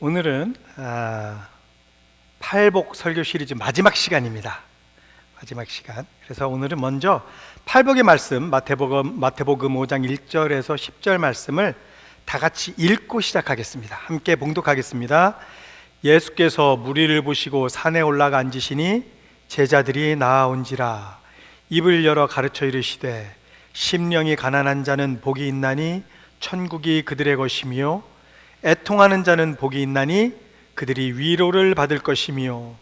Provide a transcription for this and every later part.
오늘은 팔복 설교 시리즈 마지막 시간입니다. 마지막 시간. 그래서 오늘은 먼저 팔복의 말씀 마태복음 5장 1절에서 10절 말씀을 다 같이 읽고 시작하겠습니다. 함께 봉독하겠습니다. 예수께서 무리를 보시고 산에 올라가 앉으시니 제자들이 나아온지라. 입을 열어 가르쳐 이르시되 심령이 가난한 자는 복이 있나니 천국이 그들의 것이며 애통하는 자는 복이 있나니 그들이 위로를 받을 것이며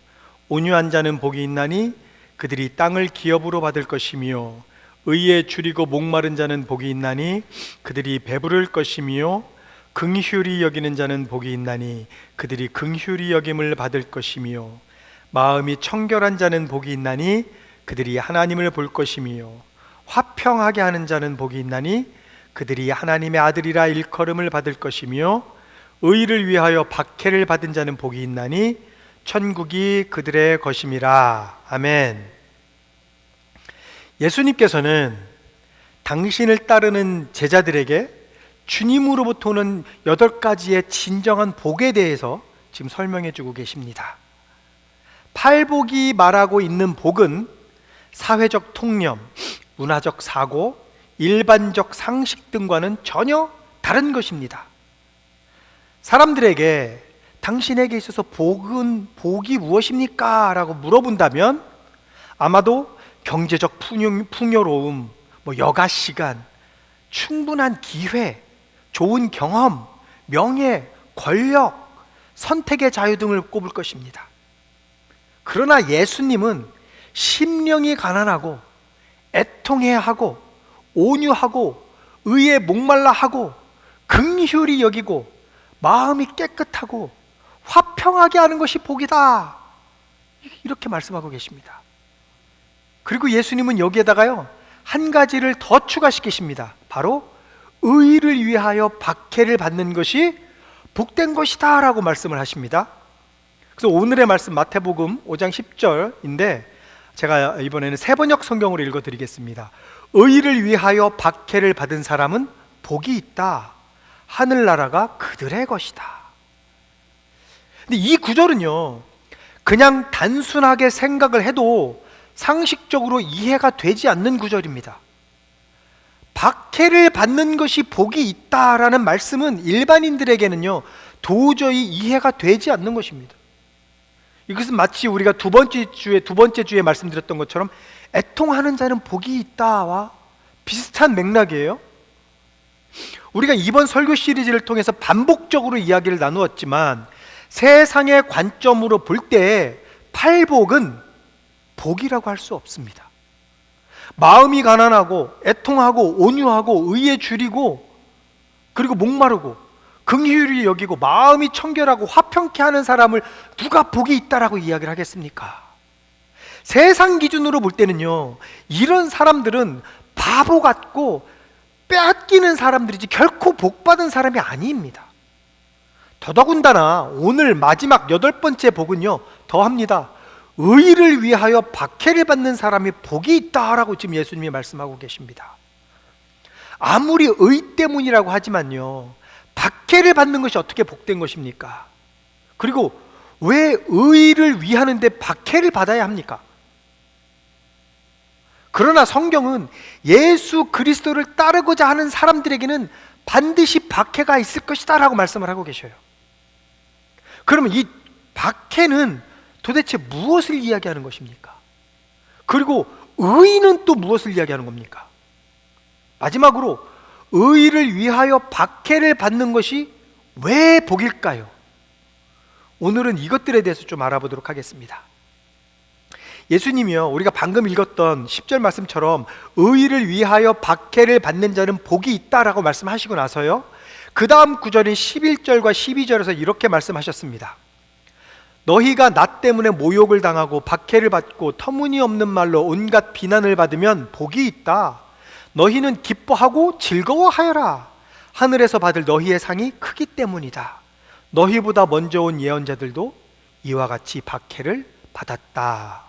온유한 자는 복이 있나니 그들이 땅을 기업으로 받을 것이며 의에 줄이고 목마른 자는 복이 있나니 그들이 배부를 것이며 긍휼히 여기는 자는 복이 있나니 그들이 긍휼히 여김을 받을 것이며 마음이 청결한 자는 복이 있나니 그들이 하나님을 볼 것이며 화평하게 하는 자는 복이 있나니 그들이 하나님의 아들이라 일컬음을 받을 것이며 의를 위하여 박해를 받은 자는 복이 있나니 천국이 그들의 것임이라. 아멘. 예수님께서는 당신을 따르는 제자들에게 주님으로부터 오는 8가지의 진정한 복에 대해서 지금 설명해 주고 계십니다. 팔복이 말하고 있는 복은 사회적 통념, 문화적 사고, 일반적 상식 등과는 전혀 다른 것입니다. 사람들에게 당신에게 있어서 복이 무엇입니까? 라고 물어본다면 아마도 경제적 풍요로움, 여가 시간, 충분한 기회, 좋은 경험, 명예, 권력, 선택의 자유 등을 꼽을 것입니다. 그러나 예수님은 심령이 가난하고 애통해야 하고 온유하고 의에 목말라 하고 긍휼히 여기고 마음이 깨끗하고 화평하게 하는 것이 복이다, 이렇게 말씀하고 계십니다. 그리고 예수님은 여기에다가요 한 가지를 더 추가시키십니다. 바로 의를 위하여 박해를 받는 것이 복된 것이다 라고 말씀을 하십니다. 그래서 오늘의 말씀 마태복음 5장 10절인데 제가 이번에는 세번역 성경으로 읽어드리겠습니다. 의를 위하여 박해를 받은 사람은 복이 있다. 하늘나라가 그들의 것이다. 근데 이 구절은요 그냥 단순하게 생각을 해도 상식적으로 이해가 되지 않는 구절입니다. 박해를 받는 것이 복이 있다라는 말씀은 일반인들에게는요 도저히 이해가 되지 않는 것입니다. 이것은 마치 우리가 두 번째 주에 말씀드렸던 것처럼 애통하는 자는 복이 있다와 비슷한 맥락이에요. 우리가 이번 설교 시리즈를 통해서 반복적으로 이야기를 나누었지만 세상의 관점으로 볼 때 팔복은 복이라고 할 수 없습니다. 마음이 가난하고 애통하고 온유하고 의에 줄이고 그리고 목마르고 긍휼히 여기고 마음이 청결하고 화평케 하는 사람을 누가 복이 있다라고 이야기를 하겠습니까? 세상 기준으로 볼 때는요 이런 사람들은 바보 같고 빼앗기는 사람들이지 결코 복받은 사람이 아닙니다. 더더군다나 오늘 마지막 8번째 복은요 더합니다. 의를 위하여 박해를 받는 사람이 복이 있다라고 지금 예수님이 말씀하고 계십니다. 아무리 의 때문이라고 하지만요 박해를 받는 것이 어떻게 복된 것입니까? 그리고 왜 의를 위하는데 박해를 받아야 합니까? 그러나 성경은 예수 그리스도를 따르고자 하는 사람들에게는 반드시 박해가 있을 것이다 라고 말씀을 하고 계셔요. 그러면 이 박해는 도대체 무엇을 이야기하는 것입니까? 그리고 의는 또 무엇을 이야기하는 겁니까? 마지막으로 의를 위하여 박해를 받는 것이 왜 복일까요? 오늘은 이것들에 대해서 좀 알아보도록 하겠습니다. 예수님이요 우리가 방금 읽었던 10절 말씀처럼 의를 위하여 박해를 받는 자는 복이 있다라고 말씀하시고 나서요 그 다음 구절인 11절과 12절에서 이렇게 말씀하셨습니다. 너희가 나 때문에 모욕을 당하고 박해를 받고 터무니없는 말로 온갖 비난을 받으면 복이 있다. 너희는 기뻐하고 즐거워하여라. 하늘에서 받을 너희의 상이 크기 때문이다. 너희보다 먼저 온 예언자들도 이와 같이 박해를 받았다.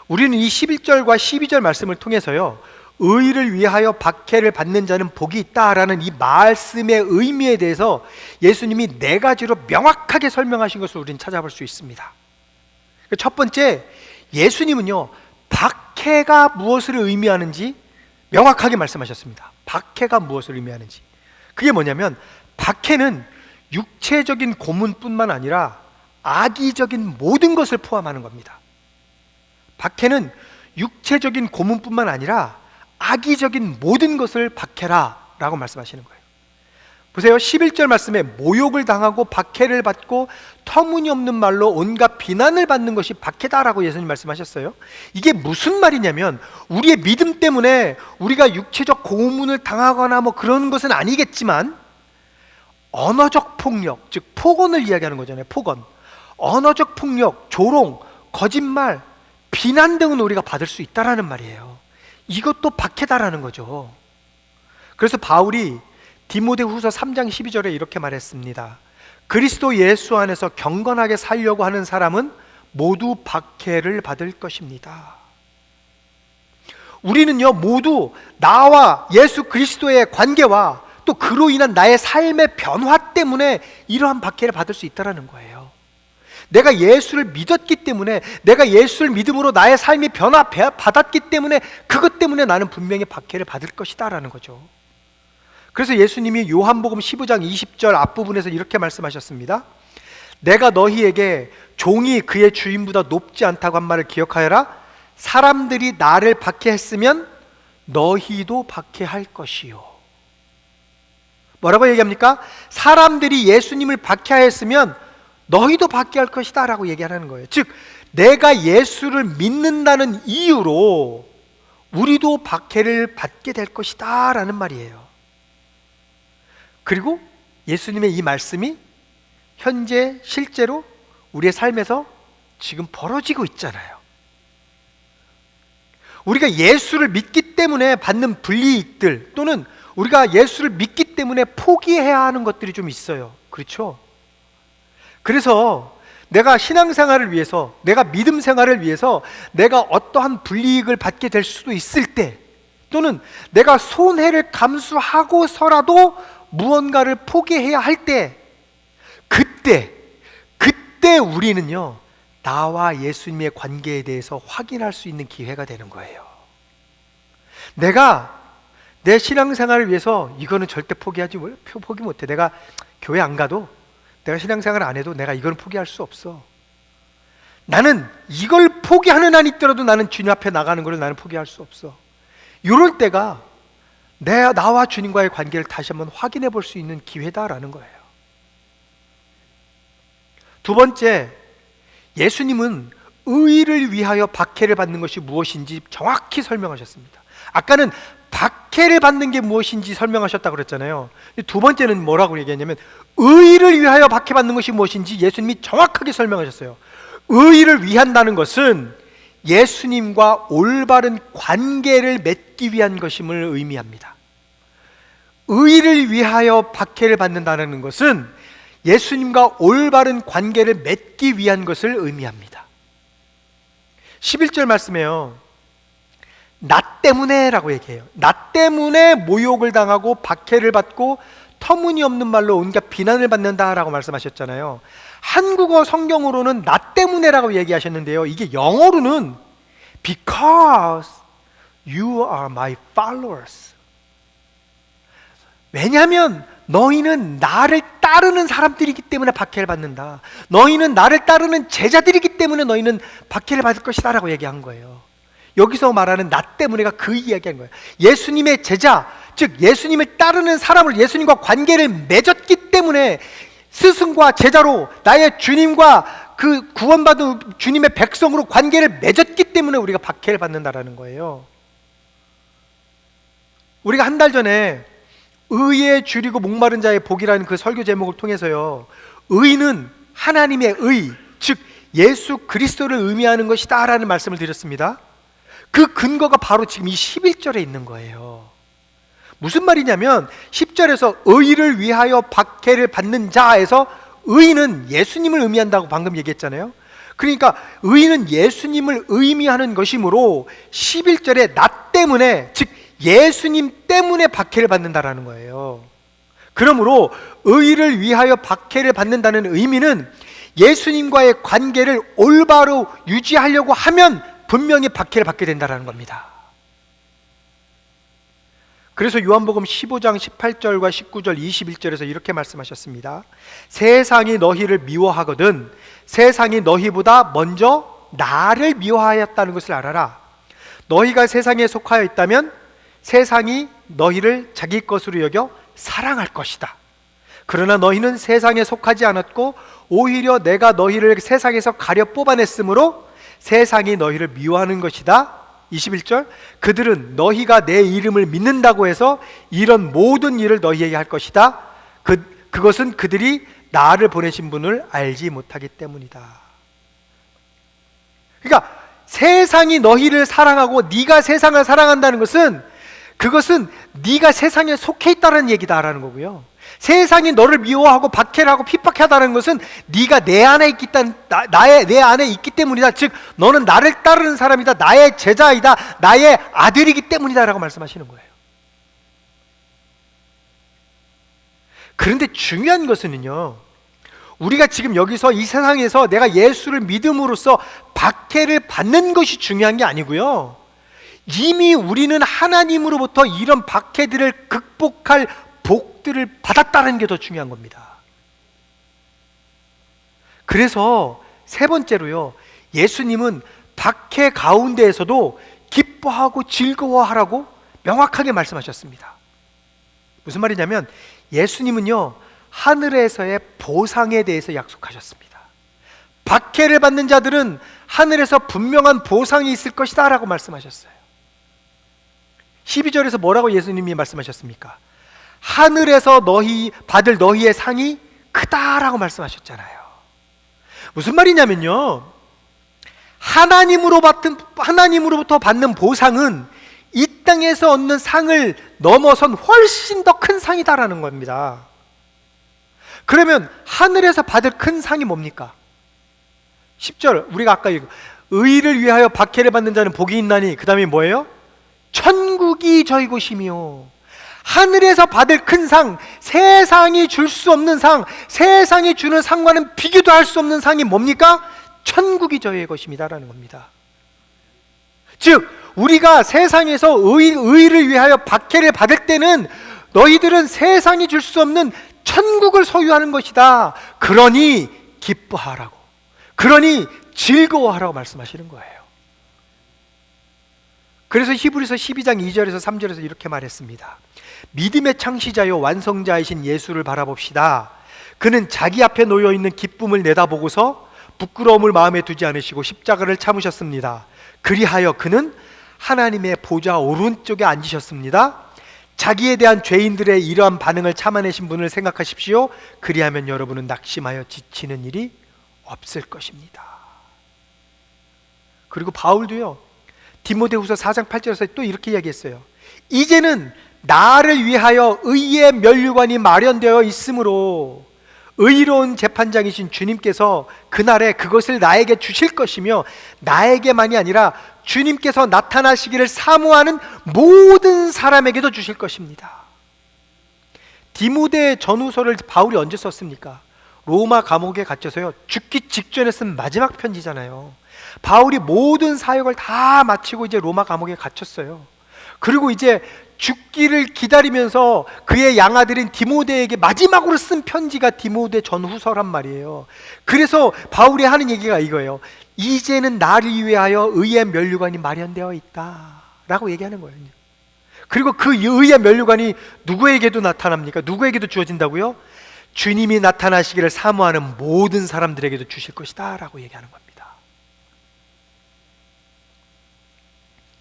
우리는 이 11절과 12절 말씀을 통해서요 의를 위하여 박해를 받는 자는 복이 있다라는 이 말씀의 의미에 대해서 예수님이 네 가지로 명확하게 설명하신 것을 우리는 찾아볼 수 있습니다. 첫 번째, 예수님은요, 박해가 무엇을 의미하는지 명확하게 말씀하셨습니다. 박해가 무엇을 의미하는지. 그게 뭐냐면, 박해는 육체적인 고문뿐만 아니라 악의적인 모든 것을 포함하는 겁니다. 박해는 육체적인 고문뿐만 아니라 악의적인 모든 것을 박해라 라고 말씀하시는 거예요. 보세요. 11절 말씀에 모욕을 당하고 박해를 받고 터무니없는 말로 온갖 비난을 받는 것이 박해다라고 예수님 말씀하셨어요. 이게 무슨 말이냐면, 우리의 믿음 때문에 우리가 육체적 고문을 당하거나 뭐 그런 것은 아니겠지만, 언어적 폭력, 즉 폭언을 이야기하는 거잖아요. 폭언, 언어적 폭력, 조롱, 거짓말, 비난 등은 우리가 받을 수 있다라는 말이에요. 이것도 박해다라는 거죠. 그래서 바울이 디모데후서 3장 12절에 이렇게 말했습니다. 그리스도 예수 안에서 경건하게 살려고 하는 사람은 모두 박해를 받을 것입니다. 우리는요, 모두 나와 예수 그리스도의 관계와 또 그로 인한 나의 삶의 변화 때문에 이러한 박해를 받을 수 있다는 거예요. 내가 예수를 믿었기 때문에, 내가 예수를 믿음으로 나의 삶이 변화받았기 때문에, 그것 때문에 나는 분명히 박해를 받을 것이다 라는 거죠. 그래서 예수님이 요한복음 15장 20절 앞부분에서 이렇게 말씀하셨습니다. 내가 너희에게 종이 그의 주인보다 높지 않다고 한 말을 기억하여라. 사람들이 나를 박해했으면 너희도 박해할 것이요. 뭐라고 얘기합니까? 사람들이 예수님을 박해하였으면 너희도 박해할 것이다 라고 얘기하는 거예요. 즉, 내가 예수를 믿는다는 이유로 우리도 박해를 받게 될 것이다 라는 말이에요. 그리고 예수님의 이 말씀이 현재 실제로 우리의 삶에서 지금 벌어지고 있잖아요. 우리가 예수를 믿기 때문에 받는 불이익들, 또는 우리가 예수를 믿기 때문에 포기해야 하는 것들이 좀 있어요. 그렇죠? 그래서 내가 신앙생활을 위해서, 내가 믿음 생활을 위해서 내가 어떠한 불이익을 받게 될 수도 있을 때, 또는 내가 손해를 감수하고서라도 무언가를 포기해야 할 때, 그때 우리는요, 나와 예수님의 관계에 대해서 확인할 수 있는 기회가 되는 거예요. 내가 내 신앙생활을 위해서 이거는 절대 포기 못해. 내가 교회 안 가도, 내가 신앙생활 안 해도 내가 이건 포기할 수 없어. 나는 이걸 포기하는 한이 있더라도 나는 주님 앞에 나가는 걸 나는 포기할 수 없어. 이럴 때가 나와 주님과의 관계를 다시 한번 확인해 볼 수 있는 기회다라는 거예요. 두 번째, 예수님은 의를 위하여 박해를 받는 것이 무엇인지 정확히 설명하셨습니다. 아까는 박해를 받는 게 무엇인지 설명하셨다고 그랬잖아요. 두 번째는 뭐라고 얘기했냐면, 의를 위하여 박해받는 것이 무엇인지 예수님이 정확하게 설명하셨어요. 의를 위한다는 것은 예수님과 올바른 관계를 맺기 위한 것임을 의미합니다. 의를 위하여 박해를 받는다는 것은 예수님과 올바른 관계를 맺기 위한 것을 의미합니다. 11절 말씀에요, 나 때문에 라고 얘기해요. 나 때문에 모욕을 당하고 박해를 받고 터무니없는 말로 온갖 비난을 받는다라고 말씀하셨잖아요. 한국어 성경으로는 나 때문에라고 얘기하셨는데요, 이게 영어로는 because you are my followers. 왜냐하면 너희는 나를 따르는 사람들이기 때문에 박해를 받는다. 너희는 나를 따르는 제자들이기 때문에 너희는 박해를 받을 것이다 라고 얘기한 거예요. 여기서 말하는 나 때문에가 그 이야기한 거예요. 예수님의 제자, 즉 예수님을 따르는 사람을, 예수님과 관계를 맺었기 때문에, 스승과 제자로 나의 주님과 그 구원받은 주님의 백성으로 관계를 맺었기 때문에 우리가 박해를 받는다라는 거예요. 우리가 한 달 전에 의에 줄이고 목마른 자의 복이라는 그 설교 제목을 통해서요, 의는 하나님의 의, 즉 예수 그리스도를 의미하는 것이다 라는 말씀을 드렸습니다. 그 근거가 바로 지금 이 11절에 있는 거예요. 무슨 말이냐면 10절에서 의를 위하여 박해를 받는 자에서 의는 예수님을 의미한다고 방금 얘기했잖아요. 그러니까 의는 예수님을 의미하는 것이므로 11절에 나 때문에, 즉 예수님 때문에 박해를 받는다라는 거예요. 그러므로 의를 위하여 박해를 받는다는 의미는 예수님과의 관계를 올바로 유지하려고 하면 분명히 박해를 받게 된다는 겁니다. 그래서 요한복음 15장 18절과 19절 21절에서 이렇게 말씀하셨습니다. 세상이 너희를 미워하거든 세상이 너희보다 먼저 나를 미워하였다는 것을 알아라. 너희가 세상에 속하여 있다면 세상이 너희를 자기 것으로 여겨 사랑할 것이다. 그러나 너희는 세상에 속하지 않았고 오히려 내가 너희를 세상에서 가려 뽑아냈으므로 세상이 너희를 미워하는 것이다. 21절, 그들은 너희가 내 이름을 믿는다고 해서 이런 모든 일을 너희에게 할 것이다. 그것은 그들이 나를 보내신 분을 알지 못하기 때문이다. 그러니까 세상이 너희를 사랑하고 네가 세상을 사랑한다는 것은 그것은 네가 세상에 속해 있다는 얘기다라는 거고요. 세상이 너를 미워하고 박해를 하고 핍박하다는 것은 네가 내 안에 있기 내 안에 있기 때문이다. 즉 너는 나를 따르는 사람이다. 나의 제자이다. 나의 아들이기 때문이다라고 말씀하시는 거예요. 그런데 중요한 것은요, 우리가 지금 여기서 이 세상에서 내가 예수를 믿음으로써 박해를 받는 것이 중요한 게 아니고요, 이미 우리는 하나님으로부터 이런 박해들을 극복할 복들을 받았다는 게 더 중요한 겁니다. 그래서 세 번째로요, 예수님은 박해 가운데에서도 기뻐하고 즐거워하라고 명확하게 말씀하셨습니다. 무슨 말이냐면 예수님은요, 하늘에서의 보상에 대해서 약속하셨습니다. 박해를 받는 자들은 하늘에서 분명한 보상이 있을 것이다 라고 말씀하셨어요. 12절에서 뭐라고 예수님이 말씀하셨습니까? 하늘에서 받을 너희의 상이 크다라고 말씀하셨잖아요. 무슨 말이냐면요, 하나님으로부터 받는 보상은 이 땅에서 얻는 상을 넘어선 훨씬 더 큰 상이다라는 겁니다. 그러면 하늘에서 받을 큰 상이 뭡니까? 10절 우리가 아까 의를 위하여 박해를 받는 자는 복이 있나니, 그 다음에 뭐예요? 천국이 저희 곳이며. 하늘에서 받을 큰 상, 세상이 줄 수 없는 상, 세상이 주는 상과는 비교도 할 수 없는 상이 뭡니까? 천국이 저희의 것입니다라는 겁니다. 즉 우리가 세상에서 의를 위하여 박해를 받을 때는 너희들은 세상이 줄 수 없는 천국을 소유하는 것이다. 그러니 기뻐하라고, 그러니 즐거워하라고 말씀하시는 거예요. 그래서 히브리서 12장 2절에서 3절에서 이렇게 말했습니다. 믿음의 창시자요 완성자이신 예수를 바라봅시다. 그는 자기 앞에 놓여있는 기쁨을 내다보고서 부끄러움을 마음에 두지 않으시고 십자가를 참으셨습니다. 그리하여 그는 하나님의 보좌 오른쪽에 앉으셨습니다. 자기에 대한 죄인들의 이러한 반응을 참아내신 분을 생각하십시오. 그리하면 여러분은 낙심하여 지치는 일이 없을 것입니다. 그리고 바울도요, 디모데후서 4장 8절에서 또 이렇게 이야기했어요. 이제는 나를 위하여 의의 면류관이 마련되어 있으므로 의로운 재판장이신 주님께서 그날에 그것을 나에게 주실 것이며, 나에게만이 아니라 주님께서 나타나시기를 사모하는 모든 사람에게도 주실 것입니다. 디모데 전후서를 바울이 언제 썼습니까? 로마 감옥에 갇혀서요, 죽기 직전에 쓴 마지막 편지잖아요. 바울이 모든 사역을 다 마치고 이제 로마 감옥에 갇혔어요. 그리고 이제 죽기를 기다리면서 그의 양아들인 디모데에게 마지막으로 쓴 편지가 디모데 전후서란 말이에요. 그래서 바울이 하는 얘기가 이거예요. 이제는 나를 위하여 의의 면류관이 마련되어 있다 라고 얘기하는 거예요. 그리고 그 의의 면류관이 누구에게도 나타납니까? 누구에게도 주어진다고요? 주님이 나타나시기를 사모하는 모든 사람들에게도 주실 것이다 라고 얘기하는 겁니다.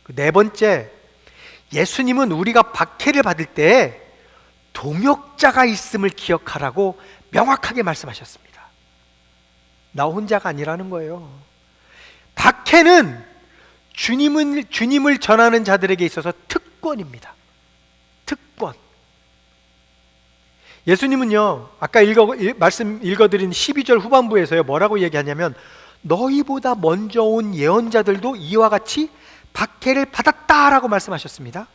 네 번째, 예수님은 우리가 박해를 받을 때 동역자가 있음을 기억하라고 명확하게 말씀하셨습니다. 나 혼자가 아니라는 거예요. 박해는 주님을 전하는 자들에게 있어서 특권입니다. 특권. 예수님은요, 아까 말씀 읽어드린 12절 후반부에서요, 뭐라고 얘기하냐면 너희보다 먼저 온 예언자들도 이와 같이 박해를 받았다라고 말씀하셨습니다.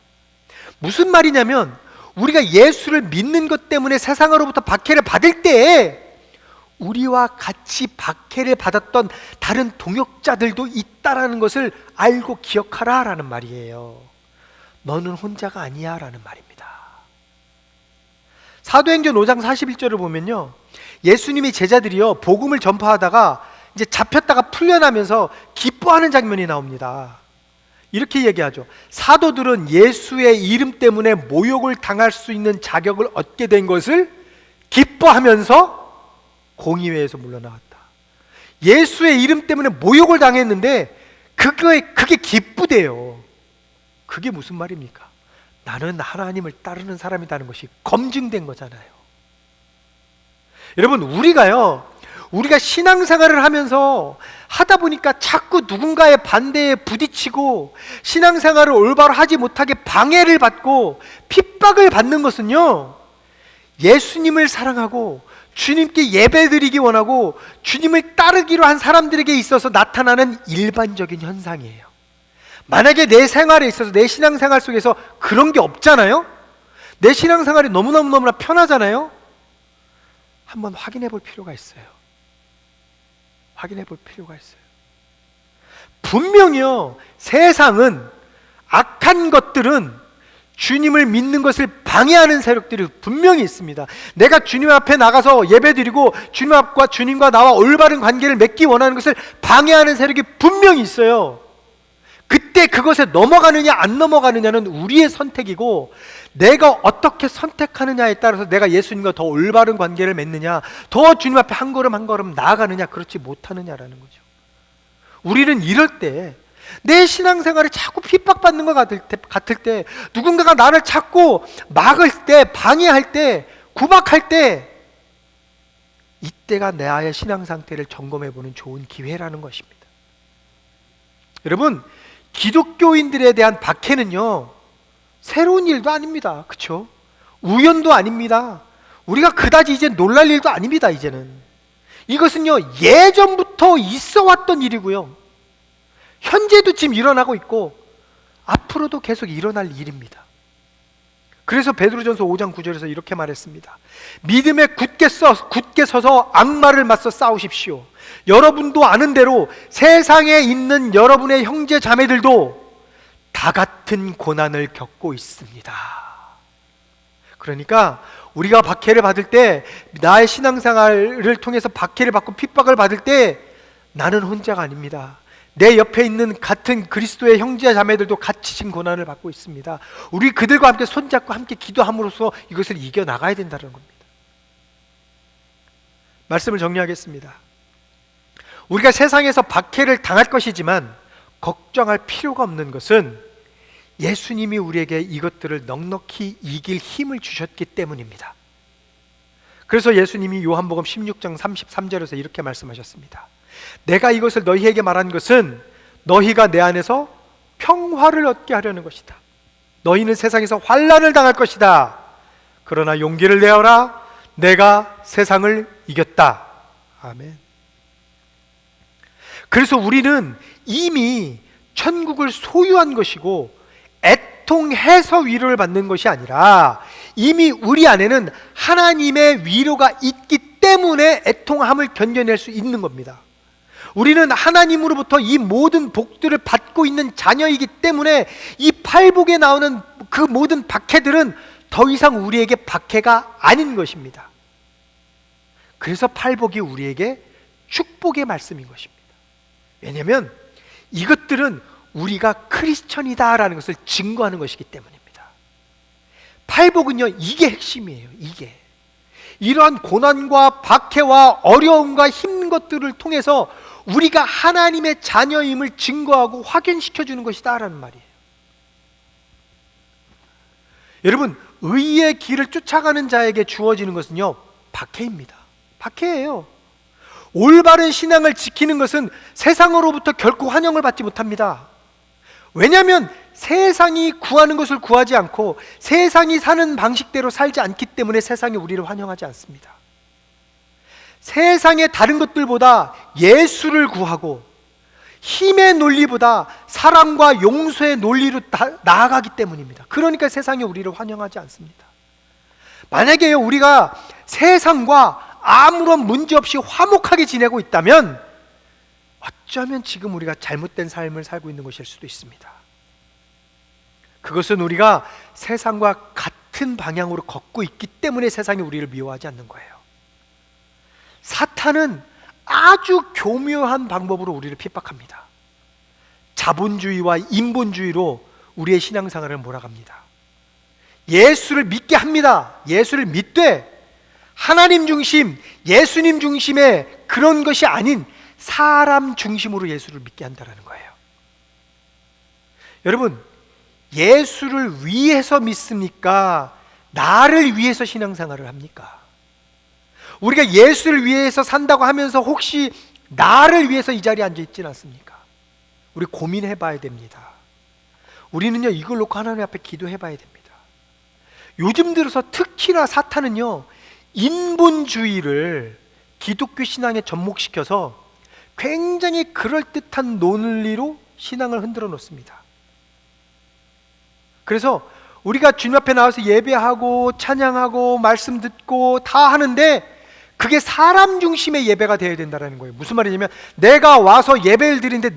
무슨 말이냐면 우리가 예수를 믿는 것 때문에 세상으로부터 박해를 받을 때 우리와 같이 박해를 받았던 다른 동역자들도 있다라는 것을 알고 기억하라라는 말이에요. 너는 혼자가 아니야 라는 말입니다. 사도행전 5장 41절을 보면요, 예수님의 제자들이요 복음을 전파하다가 이제 잡혔다가 풀려나면서 기뻐하는 장면이 나옵니다. 이렇게 얘기하죠. 사도들은 예수의 이름 때문에 모욕을 당할 수 있는 자격을 얻게 된 것을 기뻐하면서 공의회에서 물러나왔다. 예수의 이름 때문에 모욕을 당했는데 그게 기쁘대요. 그게 무슨 말입니까? 나는 하나님을 따르는 사람이라는 것이 검증된 거잖아요. 여러분, 우리가 신앙생활을 하면서 하다 보니까 자꾸 누군가의 반대에 부딪히고 신앙생활을 올바로 하지 못하게 방해를 받고 핍박을 받는 것은요, 예수님을 사랑하고 주님께 예배드리기 원하고 주님을 따르기로 한 사람들에게 있어서 나타나는 일반적인 현상이에요. 만약에 내 생활에 있어서, 내 신앙생활 속에서 그런 게 없잖아요? 내 신앙생활이 너무나 편하잖아요? 한번 확인해 볼 필요가 있어요. 확인해 볼 필요가 있어요. 분명히요, 세상은, 악한 것들은 주님을 믿는 것을 방해하는 세력들이 분명히 있습니다. 내가 주님 앞에 나가서 예배드리고 주님과 나와 올바른 관계를 맺기 원하는 것을 방해하는 세력이 분명히 있어요. 그때 그것에 넘어가느냐 안 넘어가느냐는 우리의 선택이고, 내가 어떻게 선택하느냐에 따라서 내가 예수님과 더 올바른 관계를 맺느냐, 더 주님 앞에 한 걸음 한 걸음 나아가느냐, 그렇지 못하느냐라는 거죠. 우리는 이럴 때, 내 신앙생활에 자꾸 핍박받는 것 같을 때, 누군가가 나를 자꾸 막을 때, 방해할 때, 구박할 때, 이때가 나의 신앙 상태를 점검해보는 좋은 기회라는 것입니다. 여러분, 기독교인들에 대한 박해는요, 새로운 일도 아닙니다. 그렇죠? 우연도 아닙니다. 우리가 그다지 이제 놀랄 일도 아닙니다. 이제는 이것은요, 예전부터 있어 왔던 일이고요, 현재도 지금 일어나고 있고 앞으로도 계속 일어날 일입니다. 그래서 베드로전서 5장 9절에서 이렇게 말했습니다. 믿음에 굳게 서서 악마를 맞서 싸우십시오. 여러분도 아는 대로 세상에 있는 여러분의 형제 자매들도 다 같은 고난을 겪고 있습니다. 그러니까 우리가 박해를 받을 때, 나의 신앙생활을 통해서 박해를 받고 핍박을 받을 때, 나는 혼자가 아닙니다. 내 옆에 있는 같은 그리스도의 형제 자매들도 같이 지금 고난을 받고 있습니다. 우리 그들과 함께 손잡고 함께 기도함으로써 이것을 이겨나가야 된다는 겁니다. 말씀을 정리하겠습니다. 우리가 세상에서 박해를 당할 것이지만 걱정할 필요가 없는 것은 예수님이 우리에게 이것들을 넉넉히 이길 힘을 주셨기 때문입니다. 그래서 예수님이 요한복음 16장 33절에서 이렇게 말씀하셨습니다. 내가 이것을 너희에게 말한 것은 너희가 내 안에서 평화를 얻게 하려는 것이다. 너희는 세상에서 환난을 당할 것이다. 그러나 용기를 내어라. 내가 세상을 이겼다. 아멘. 그래서 우리는 이미 천국을 소유한 것이고 애통해서 위로를 받는 것이 아니라 이미 우리 안에는 하나님의 위로가 있기 때문에 애통함을 견뎌낼 수 있는 겁니다. 우리는 하나님으로부터 이 모든 복들을 받고 있는 자녀이기 때문에 이 팔복에 나오는 그 모든 박해들은 더 이상 우리에게 박해가 아닌 것입니다. 그래서 팔복이 우리에게 축복의 말씀인 것입니다. 왜냐하면 이것들은 우리가 크리스천이다라는 것을 증거하는 것이기 때문입니다. 팔복은요, 이게 핵심이에요. 이게 이러한 고난과 박해와 어려움과 힘든 것들을 통해서 우리가 하나님의 자녀임을 증거하고 확인시켜주는 것이다라는 말이에요. 여러분, 의의 길을 쫓아가는 자에게 주어지는 것은요, 박해입니다. 박해예요. 올바른 신앙을 지키는 것은 세상으로부터 결코 환영을 받지 못합니다. 왜냐하면 세상이 구하는 것을 구하지 않고 세상이 사는 방식대로 살지 않기 때문에 세상이 우리를 환영하지 않습니다. 세상의 다른 것들보다 예수를 구하고 힘의 논리보다 사랑과 용서의 논리로 나아가기 때문입니다. 그러니까 세상이 우리를 환영하지 않습니다. 만약에 우리가 세상과 아무런 문제 없이 화목하게 지내고 있다면 어쩌면 지금 우리가 잘못된 삶을 살고 있는 것일 수도 있습니다. 그것은 우리가 세상과 같은 방향으로 걷고 있기 때문에 세상이 우리를 미워하지 않는 거예요. 사탄은 아주 교묘한 방법으로 우리를 핍박합니다. 자본주의와 인본주의로 우리의 신앙생활을 몰아갑니다. 예수를 믿게 합니다. 예수를 믿되 하나님 중심, 예수님 중심의 그런 것이 아닌 사람 중심으로 예수를 믿게 한다는 거예요. 여러분, 예수를 위해서 믿습니까? 나를 위해서 신앙생활을 합니까? 우리가 예수를 위해서 산다고 하면서 혹시 나를 위해서 이 자리에 앉아 있지는 않습니까? 우리 고민해 봐야 됩니다. 우리는요, 이걸 놓고 하나님 앞에 기도해 봐야 됩니다. 요즘 들어서 특히나 사탄은요, 인본주의를 기독교 신앙에 접목시켜서 굉장히 그럴듯한 논리로 신앙을 흔들어 놓습니다. 그래서 우리가 주님 앞에 나와서 예배하고 찬양하고 말씀 듣고 다 하는데 그게 사람 중심의 예배가 되어야 된다는 거예요. 무슨 말이냐면 내가 와서 예배를 드리는데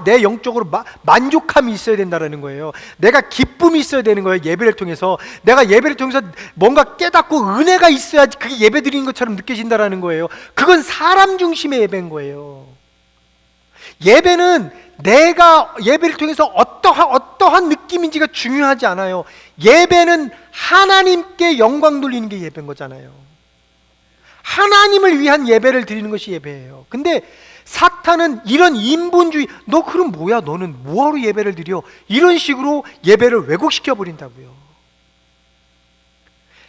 내 영적으로 만족함이 있어야 된다는 거예요. 내가 기쁨이 있어야 되는 거예요. 예배를 통해서 내가 예배를 통해서 뭔가 깨닫고 은혜가 있어야지 그게 예배 드리는 것처럼 느껴진다는 거예요. 그건 사람 중심의 예배인 거예요. 예배는 내가 예배를 통해서 어떠한 느낌인지가 중요하지 않아요. 예배는 하나님께 영광 돌리는 게 예배인 거잖아요. 하나님을 위한 예배를 드리는 것이 예배예요. 근데 사탄은 이런 인본주의, 너 그럼 뭐야, 너는 뭐하러 예배를 드려, 이런 식으로 예배를 왜곡시켜 버린다고요.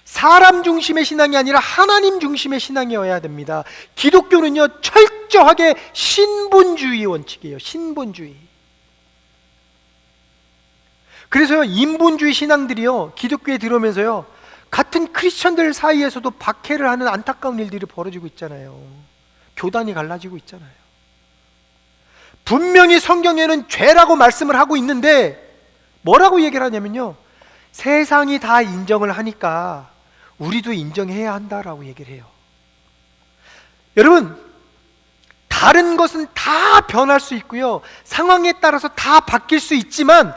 사람 중심의 신앙이 아니라 하나님 중심의 신앙이어야 됩니다. 기독교는요, 철저하게 신본주의 원칙이에요. 신본주의. 그래서요, 인본주의 신앙들이요, 기독교에 들어오면서요, 같은 크리스천들 사이에서도 박해를 하는 안타까운 일들이 벌어지고 있잖아요. 교단이 갈라지고 있잖아요. 분명히 성경에는 죄라고 말씀을 하고 있는데 뭐라고 얘기를 하냐면요, 세상이 다 인정을 하니까 우리도 인정해야 한다라고 얘기를 해요. 여러분, 다른 것은 다 변할 수 있고요, 상황에 따라서 다 바뀔 수 있지만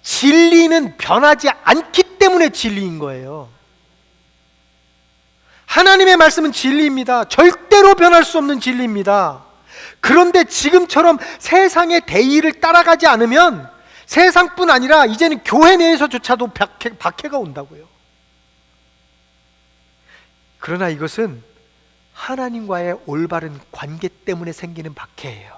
진리는 변하지 않기 때문에 진리인 거예요. 하나님의 말씀은 진리입니다. 절대로 변할 수 없는 진리입니다. 그런데 지금처럼 세상의 대의를 따라가지 않으면 세상뿐 아니라 이제는 교회 내에서조차도 박해가 온다고요. 그러나 이것은 하나님과의 올바른 관계 때문에 생기는 박해예요.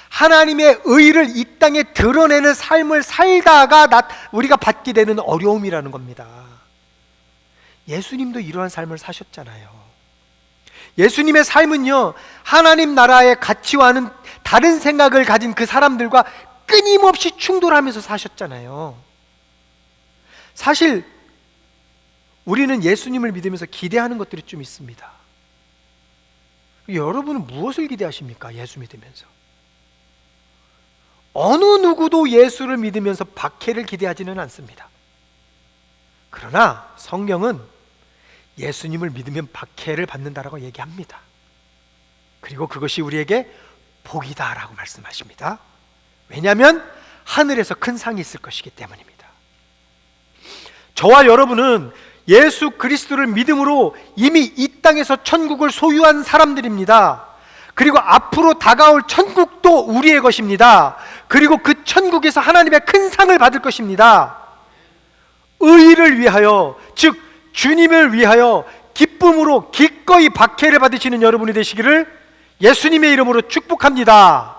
하나님의 의를 이 땅에 드러내는 삶을 살다가 우리가 받게 되는 어려움이라는 겁니다. 예수님도 이러한 삶을 사셨잖아요. 예수님의 삶은요, 하나님 나라의 가치와는 다른 생각을 가진 그 사람들과 끊임없이 충돌하면서 사셨잖아요. 사실 우리는 예수님을 믿으면서 기대하는 것들이 좀 있습니다. 여러분은 무엇을 기대하십니까? 예수 믿으면서 어느 누구도 예수를 믿으면서 박해를 기대하지는 않습니다. 그러나 성경은 예수님을 믿으면 박해를 받는다라고 얘기합니다. 그리고 그것이 우리에게 복이다라고 말씀하십니다. 왜냐하면 하늘에서 큰 상이 있을 것이기 때문입니다. 저와 여러분은 예수 그리스도를 믿음으로 이미 이 땅에서 천국을 소유한 사람들입니다. 그리고 앞으로 다가올 천국도 우리의 것입니다. 그리고 그 천국에서 하나님의 큰 상을 받을 것입니다. 의를 위하여, 즉 주님을 위하여 기쁨으로 기꺼이 박해를 받으시는 여러분이 되시기를 예수님의 이름으로 축복합니다.